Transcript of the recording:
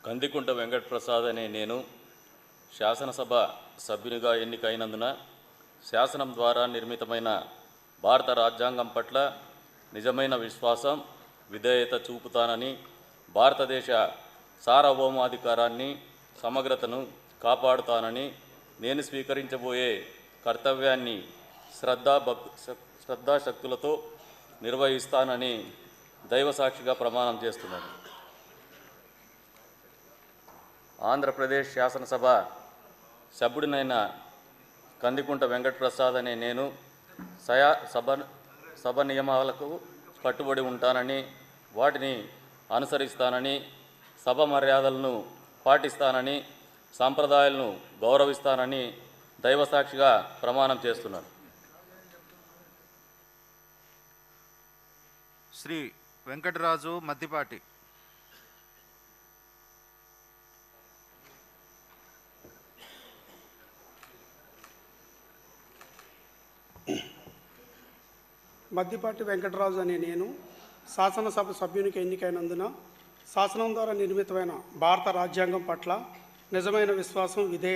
కందికుంట వెంకటప్రసాద్ అనే నేను శాసనసభ సభ్యునిగా ఎన్నికైనందున శాసనం ద్వారా నిర్మితమైన భారత రాజ్యాంగం పట్ల నిజమైన విశ్వాసం, విధేయత చూపుతానని, భారతదేశ సార్వభౌమాధికారాన్ని, సమగ్రతను కాపాడుతానని, నేను స్వీకరించబోయే కర్తవ్యాన్ని శ్రద్ధాశక్తులతో నిర్వహిస్తానని దైవసాక్షిగా ప్రమాణం చేస్తున్నాను. ఆంధ్రప్రదేశ్ శాసనసభ సభ్యుడినైన కందికుంట వెంకటప్రసాద్ అనే నేను సభ నియమాలకు కట్టుబడి ఉంటానని, వాటిని అనుసరిస్తానని, సభ మర్యాదలను పాటిస్తానని, సాంప్రదాయాలను గౌరవిస్తానని దైవసాక్షిగా ప్రమాణం చేస్తున్నాను. శ్రీ వెంకటరాజు మద్దిపాటి. మద్దిపాటి వెంకటరాజు అనే నేను శాసనసభ సభ్యునికి ఎన్నికైనందున శాసనం ద్వారా నిర్మితమైన భారత రాజ్యాంగం పట్ల నిజమైన విశ్వాసం, విధేయత